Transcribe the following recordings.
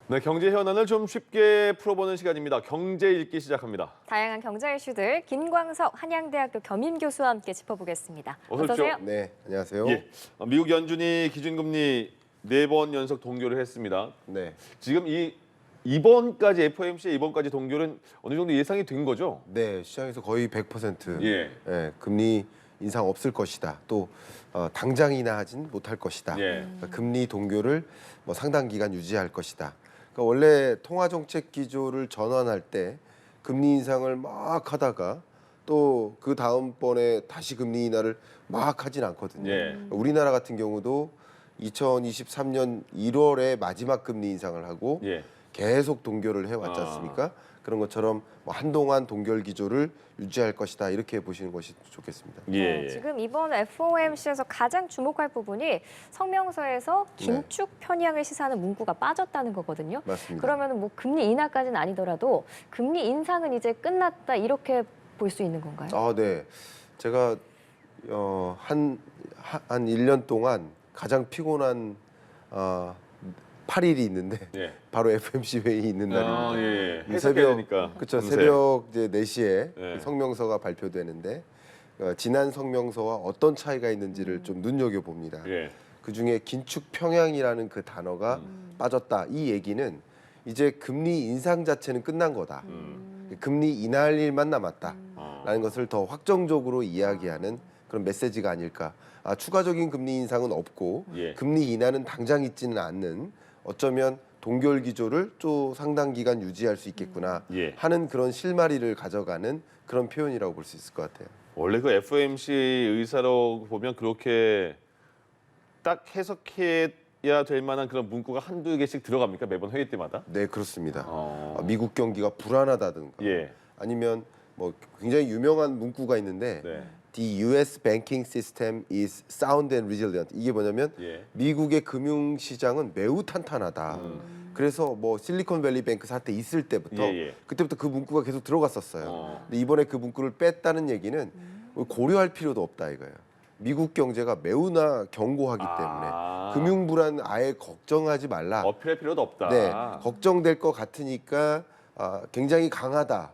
네, 경제 현안을 좀 쉽게 풀어보는 시간입니다. 경제 읽기 시작합니다. 다양한 경제 이슈들 김광석 한양대학교 겸임교수와 함께 짚어보겠습니다. 어서 어서 오십시오. 오세요. 네, 안녕하세요. 예, 미국 연준이 기준금리 4번 연속 동결을 했습니다. 네, 지금 이번까지 FOMC의 이번까지 동결은 어느 정도 예상이 된 거죠? 네, 시장에서 거의 100% 예. 금리 인상 없을 것이다. 또 당장이나 하진 못할 것이다. 예. 그러니까 금리 동결을 뭐 상당 기간 유지할 것이다. 그러니까 원래 통화 정책 기조를 전환할 때 금리 인상을 막 하다가 또 그 다음번에 다시 금리 인하를 막 하진 않거든요. 예. 우리나라 같은 경우도 2023년 1월에 마지막 금리 인상을 하고 예. 계속 동결을 해왔지 않습니까? 그런 것처럼 뭐 한동안 동결 기조를 유지할 것이다 이렇게 보시는 것이 좋겠습니다. 예. 네, 지금 이번 FOMC에서 가장 주목할 부분이 성명서에서 긴축 편향을 시사하는 문구가 빠졌다는 거거든요. 맞습니다. 그러면 뭐 금리 인하까지는 아니더라도 금리 인상은 이제 끝났다 이렇게 볼 수 있는 건가요? 아, 네. 제가 한 1년 동안 가장 피곤한 8일이 있는데 예. 바로 FMC 회의 있는 날입니다. 아, 예. 이 해석해야 되니까. 그렇죠. 밤새. 새벽 이제 4시에 예. 성명서가 발표되는데 지난 성명서와 어떤 차이가 있는지를 좀 눈여겨 봅니다. 예. 그 중에 긴축 평양이라는 그 단어가 빠졌다. 이 얘기는 이제 금리 인상 자체는 끝난 거다. 금리 인하할 일만 남았다라는 것을 더 확정적으로 이야기하는 그런 메시지가 아닐까. 추가적인 금리 인상은 없고 예. 금리 인하는 당장 있지는 않는 어쩌면 동결 기조를 또 상당 기간 유지할 수 있겠구나 예. 하는 그런 실마리를 가져가는 그런 표현이라고 볼 수 있을 것 같아요. 원래 그 FOMC 의사로 보면 그렇게 딱 해석해야 될 만한 그런 문구가 한두 개씩 들어갑니까? 매번 회의 때마다? 네, 그렇습니다. 어. 미국 경기가 불안하다든가 예. 아니면 뭐 굉장히 유명한 문구가 있는데 네. The U.S. banking system is sound and resilient. 이게 뭐냐면 예. 미국의 금융 시장은 매우 탄탄하다. 그래서 뭐 실리콘밸리 뱅크 사태 있을 때부터 예, 예. 그때부터 그 문구가 계속 들어갔었어요. 어. 근데 이번에 그 문구를 뺐다는 얘기는 고려할 필요도 없다 이거예요. 미국 경제가 매우나 견고하기 때문에 금융 불안 아예 걱정하지 말라. 어필할 필요도 없다. 네, 걱정될 것 같으니까 굉장히 강하다,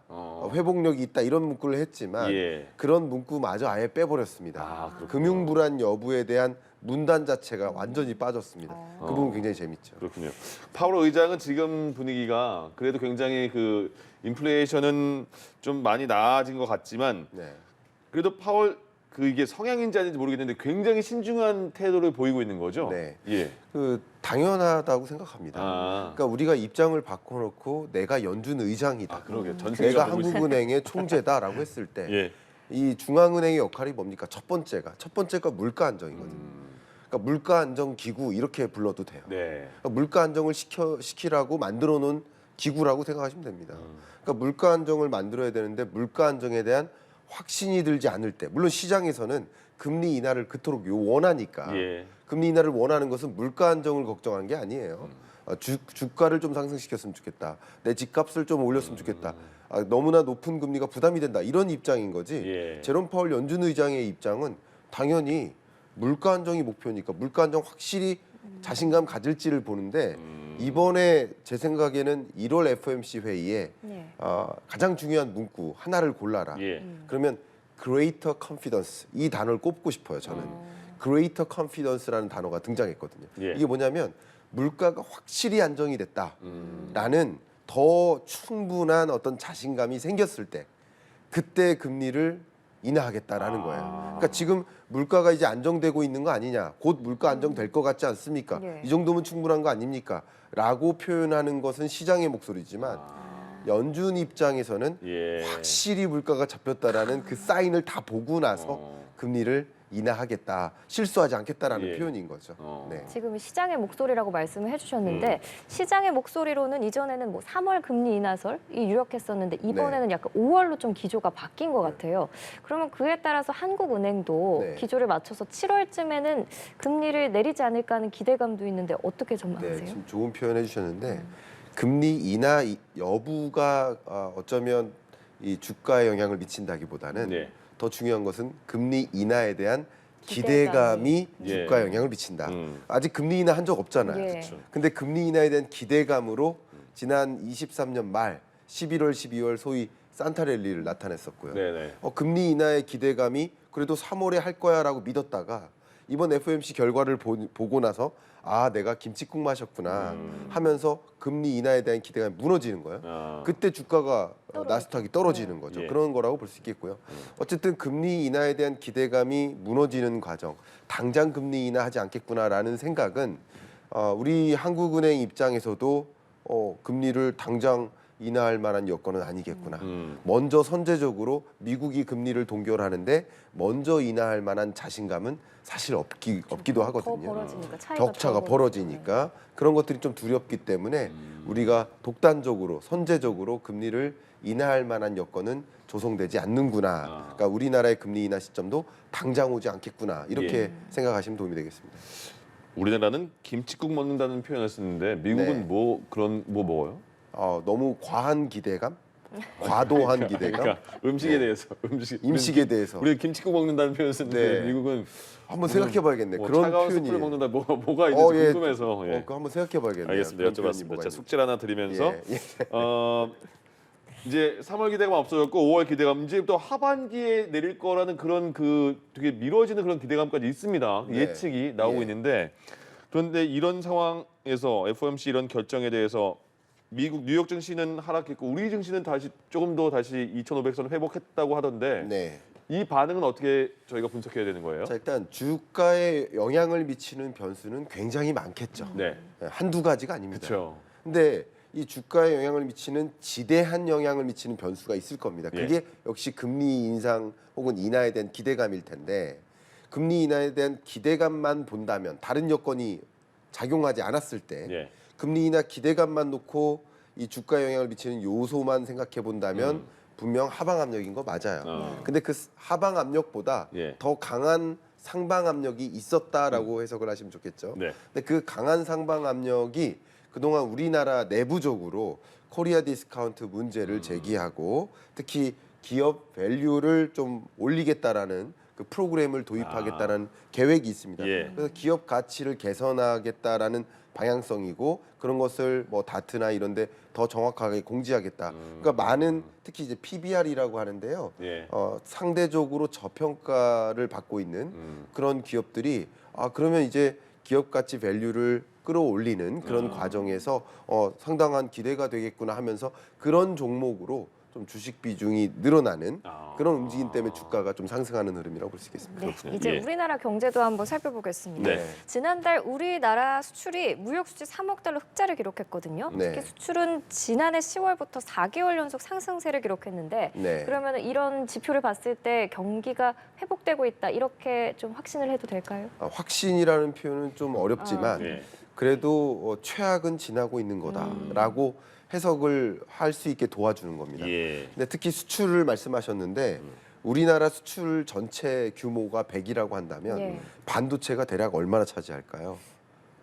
회복력이 있다 이런 문구를 했지만 예. 그런 문구마저 아예 빼버렸습니다. 그렇군요. 금융 불안 여부에 대한 문단 자체가 완전히 빠졌습니다. 그 부분 굉장히 재밌죠. 그렇군요. 파월 의장은 지금 분위기가 그래도 굉장히 그 인플레이션은 좀 많이 나아진 것 같지만 네, 그래도 파월 그 이게 성향인지 아닌지 모르겠는데 굉장히 신중한 태도를 보이고 있는 거죠. 네. 예. 그 당연하다고 생각합니다. 그러니까 우리가 입장을 바꿔놓고 내가 연준 의장이다, 그러게. 전 내가 세계가 보고 있어요. 한국은행의 총재다라고 했을 때. 예. 이 중앙은행의 역할이 뭡니까? 첫 번째가 물가 안정이거든요. 그러니까 물가 안정 기구 이렇게 불러도 돼요. 네. 그러니까 물가 안정을 시키라고 만들어 놓은 기구라고 생각하시면 됩니다. 그러니까 물가 안정을 만들어야 되는데 물가 안정에 대한 확신이 들지 않을 때, 물론 시장에서는 금리 인하를 그토록 원하니까 예. 금리 인하를 원하는 것은 물가 안정을 걱정한 게 아니에요. 주가를 좀 상승시켰으면 좋겠다. 내 집값을 좀 올렸으면 좋겠다. 너무나 높은 금리가 부담이 된다. 이런 입장인 거지. 예. 제롬 파월 연준 의장의 입장은 당연히 물가 안정이 목표니까 물가 안정 확실히 자신감 가질지를 보는데 이번에 제 생각에는 1월 FOMC 회의에 네. 가장 중요한 문구 하나를 골라라. 예. 그러면 greater confidence 이 단어를 꼽고 싶어요. 저는 greater confidence라는 단어가 등장했거든요. 예. 이게 뭐냐면 물가가 확실히 안정이 됐다라는 더 충분한 어떤 자신감이 생겼을 때 그때 금리를 인하하겠다라는 거예요. 그러니까 지금 물가가 이제 안정되고 있는 거 아니냐, 곧 물가 안정될 것 같지 않습니까? 네. 이 정도면 충분한 거 아닙니까? 라고 표현하는 것은 시장의 목소리지만 연준 입장에서는 예. 확실히 물가가 잡혔다라는 그 사인을 다 보고 나서 금리를 인하하겠다, 실수하지 않겠다라는 예. 표현인 거죠. 네. 지금 시장의 목소리라고 말씀을 해주셨는데 시장의 목소리로는 이전에는 뭐 3월 금리 인하설이 유력했었는데 이번에는 약간 5월로 좀 기조가 바뀐 것 같아요. 그러면 그에 따라서 한국은행도 네. 기조를 맞춰서 7월쯤에는 금리를 내리지 않을까 하는 기대감도 있는데 어떻게 네, 전망하세요? 지금 좋은 표현 해주셨는데 금리 인하 여부가 어쩌면 이 주가에 영향을 미친다기보다는 네. 더 중요한 것은 금리 인하에 대한 기대감이 예. 주가에 영향을 미친다. 아직 금리 인하 한 적 없잖아요. 예. 그렇죠. 근데 금리 인하에 대한 기대감으로 지난 23년 말 11월, 12월 소위 산타랠리를 나타냈었고요. 네네. 금리 인하의 기대감이 그래도 3월에 할 거야라고 믿었다가 이번 FOMC 결과를 보고 나서 아 내가 김치국 마셨구나 하면서 금리 인하에 대한 기대감이 무너지는 거예요. 아. 그때 주가가 나스닥이 떨어지는 거죠. 예. 그런 거라고 볼 수 있겠고요. 어쨌든 금리 인하에 대한 기대감이 무너지는 과정, 당장 금리 인하하지 않겠구나라는 생각은 우리 한국은행 입장에서도 금리를 당장 인하할 만한 여건은 아니겠구나. 먼저 선제적으로 미국이 금리를 동결하는데 먼저 인하할 만한 자신감은 사실 없기도 더 하거든요. 벌어지니까 차이가 격차가 더 벌어지니까 그런 것들이 좀 두렵기 때문에 우리가 독단적으로 선제적으로 금리를 인하할 만한 여건은 조성되지 않는구나. 그러니까 우리나라의 금리 인하 시점도 당장 오지 않겠구나. 이렇게 예. 생각하시면 도움이 되겠습니다. 우리나라는 김치국 먹는다는 표현을 쓰는데 미국은 네. 뭐 먹어요? 너무 과한 기대감, 과도한 기대감, 그러니까 음식에 네. 대해서 임식에 대해서 우리 김치국 먹는다는 표현을 쓰는데 네. 미국은 한번 생각해봐야겠네. 뭐 그런 차가운 표현이 숯불을 먹는다 뭐가 있는지 예. 궁금해서. 예. 그거 한번 생각해봐야겠네요. 알겠습니다. 그런 표현이 여쭤봤습니다. 뭐가 자, 있는지. 숙제를 하나 드리면서 예. 이제 3월 기대감 없어졌고 5월 기대감 이제 또 하반기에 내릴 거라는 그런 되게 미뤄지는 그런 기대감까지 있습니다. 네. 예측이 나오고 예. 있는데 그런데 이런 상황에서 FOMC 이런 결정에 대해서 미국 뉴욕 증시는 하락했고 우리 증시는 조금 더 다시 2,500선 회복했다고 하던데 네. 이 반응은 어떻게 저희가 분석해야 되는 거예요? 자, 일단 주가에 영향을 미치는 변수는 굉장히 많겠죠. 네, 한두 가지가 아닙니다. 그렇죠. 근데 이 주가에 영향을 미치는 지대한 영향을 미치는 변수가 있을 겁니다. 그게 역시 금리 인상 혹은 인하에 대한 기대감일 텐데 금리 인하에 대한 기대감만 본다면 다른 여건이 작용하지 않았을 때 예. 금리 인하 기대감만 놓고 이 주가에 영향을 미치는 요소만 생각해 본다면 분명 하방 압력인 거 맞아요. 근데 그 하방 압력보다 예. 더 강한 상방 압력이 있었다라고 해석을 하시면 좋겠죠. 네. 근데 그 강한 상방 압력이 그동안 우리나라 내부적으로 코리아 디스카운트 문제를 제기하고 특히 기업 밸류를 좀 올리겠다라는 그 프로그램을 도입하겠다는 계획이 있습니다. 예. 그래서 기업 가치를 개선하겠다라는 방향성이고 그런 것을 뭐 다트나 이런 데 더 정확하게 공지하겠다. 그러니까 많은 특히 이제 PBR이라고 하는데요. 예. 상대적으로 저평가를 받고 있는 그런 기업들이 그러면 이제 기업 가치 밸류를 끌어올리는 그런 과정에서 상당한 기대가 되겠구나 하면서 그런 종목으로 좀 주식 비중이 늘어나는 그런 움직임 때문에 주가가 좀 상승하는 흐름이라고 볼 수 있겠습니다. 네, 이제 예. 우리나라 경제도 한번 살펴보겠습니다. 네. 지난달 우리나라 수출이 무역 수지 3억 달러 흑자를 기록했거든요. 네. 특히 수출은 지난해 10월부터 4개월 연속 상승세를 기록했는데 네. 그러면 이런 지표를 봤을 때 경기가 회복되고 있다 이렇게 좀 확신을 해도 될까요? 확신이라는 표현은 좀 어렵지만 예. 그래도 최악은 지나고 있는 거다라고 해석을 할 수 있게 도와주는 겁니다. 예. 근데 특히 수출을 말씀하셨는데 우리나라 수출 전체 규모가 100이라고 한다면 예. 반도체가 대략 얼마나 차지할까요?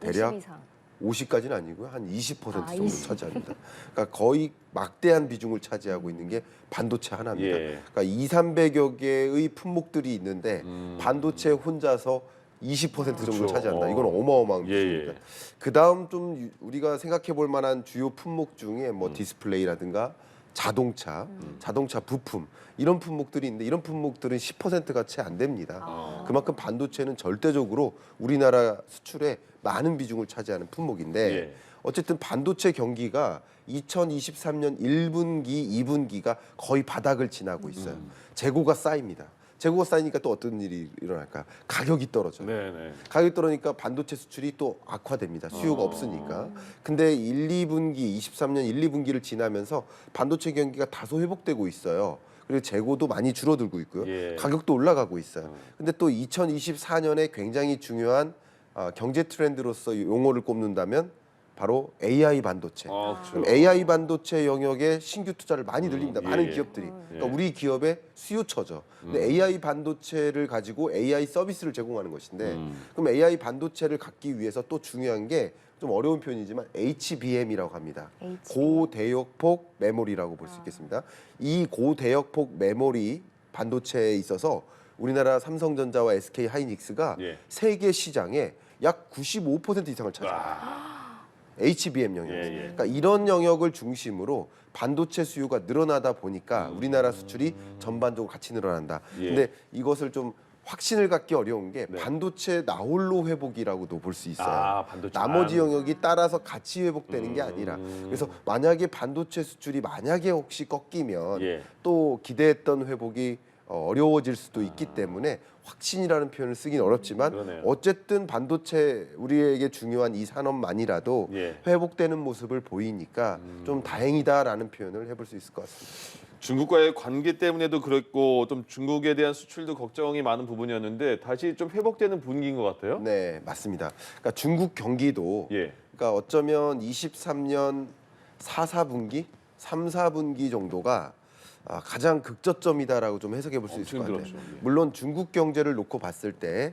대략 50 이상. 50까지는 아니고요. 한 20% 정도 20. 차지합니다. 그러니까 거의 막대한 비중을 차지하고 있는 게 반도체 하나입니다. 예. 그러니까 200~300여 개의 품목들이 있는데 반도체 혼자서 20% 정도를 그렇죠. 차지한다. 이건 어마어마한 예, 비중입니다. 예. 그다음 좀 우리가 생각해 볼 만한 주요 품목 중에 뭐 디스플레이라든가 자동차, 자동차 부품 이런 품목들이 있는데 이런 품목들은 10%가 채 안 됩니다. 그만큼 반도체는 절대적으로 우리나라 수출에 많은 비중을 차지하는 품목인데 예. 어쨌든 반도체 경기가 2023년 1분기, 2분기가 거의 바닥을 지나고 있어요. 재고가 쌓입니다. 재고가 쌓이니까 또 어떤 일이 일어날까요? 가격이 떨어져요. 네네. 가격이 떨어지니까 반도체 수출이 또 악화됩니다. 수요가 없으니까. 근데 23년 1, 2분기를 지나면서 반도체 경기가 다소 회복되고 있어요. 그리고 재고도 많이 줄어들고 있고요. 예. 가격도 올라가고 있어요. 근데 또 2024년에 굉장히 중요한 경제 트렌드로서 용어를 꼽는다면 바로 AI 반도체. 그렇죠. 그럼 AI 반도체 영역에 신규 투자를 많이 늘립니다. 많은 예. 기업들이. 그러니까 예. 우리 기업의 수요처죠. 근데 AI 반도체를 가지고 AI 서비스를 제공하는 것인데 그럼 AI 반도체를 갖기 위해서 또 중요한 게 좀 어려운 표현이지만 HBM이라고 합니다. 고대역폭 메모리라고 볼 수 있겠습니다. 이 고대역폭 메모리 반도체에 있어서 우리나라 삼성전자와 SK 하이닉스가 예. 세계 시장의 약 95% 이상을 차지합니다. 아, HBM 영역. 예, 예. 그러니까 이런 영역을 중심으로 반도체 수요가 늘어나다 보니까 우리나라 수출이 전반적으로 같이 늘어난다. 예. 근데 이것을 좀 확신을 갖기 어려운 게 네. 반도체 나홀로 회복이라고도 볼 수 있어요. 아, 반도체. 나머지 영역이 따라서 같이 회복되는 게 아니라 그래서 만약에 반도체 수출이 만약에 혹시 꺾이면 예. 또 기대했던 회복이 어려워질 수도 있기 때문에 확신이라는 표현을 쓰긴 어렵지만 그러네요. 어쨌든 반도체 우리에게 중요한 이 산업만이라도 예. 회복되는 모습을 보이니까 좀 다행이다라는 표현을 해볼 수 있을 것 같습니다. 중국과의 관계 때문에도 그랬고 좀 중국에 대한 수출도 걱정이 많은 부분이었는데 다시 좀 회복되는 분위기인 것 같아요. 네, 맞습니다. 그러니까 중국 경기도 예. 그러니까 어쩌면 23년 4, 4분기, 3, 4분기 정도가 가장 극저점이다라고 좀 해석해 볼 수 있을 것 같아요. 힘들었죠. 예. 물론 중국 경제를 놓고 봤을 때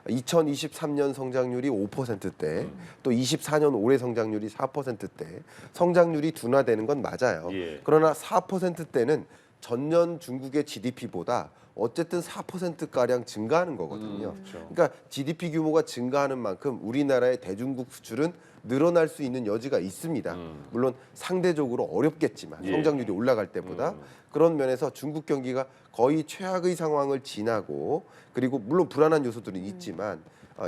2023년 성장률이 5%대, 또 24년 올해 성장률이 4%대, 성장률이 둔화되는 건 맞아요. 예. 그러나 4%대는 전년 중국의 GDP보다 어쨌든 4%가량 증가하는 거거든요. 그렇죠. 그러니까 GDP 규모가 증가하는 만큼 우리나라의 대중국 수출은 늘어날 수 있는 여지가 있습니다. 물론 상대적으로 어렵겠지만 예. 성장률이 올라갈 때보다 그런 면에서 중국 경기가 거의 최악의 상황을 지나고 그리고 물론 불안한 요소들은 있지만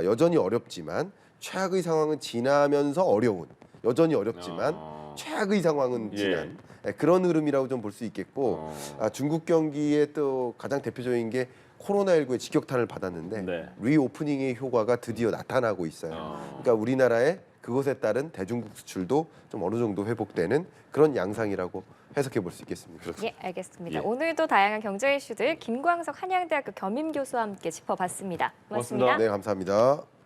여전히 어렵지만 최악의 상황은 지나면서 어려운 여전히 어렵지만 최악의 상황은 예. 지난 그런 흐름이라고 좀 볼 수 있겠고 중국 경기의 또 가장 대표적인 게 코로나19의 직격탄을 받았는데 네. 리오프닝의 효과가 드디어 나타나고 있어요. 그러니까 우리나라의 그것에 따른 대중국 수출도 좀 어느 정도 회복되는 그런 양상이라고 해석해 볼 수 있겠습니다. 예, 알겠습니다. 예. 오늘도 다양한 경제 이슈들 김광석 한양대학교 겸임 교수와 함께 짚어봤습니다. 고맙습니다. 고맙습니다. 네, 감사합니다.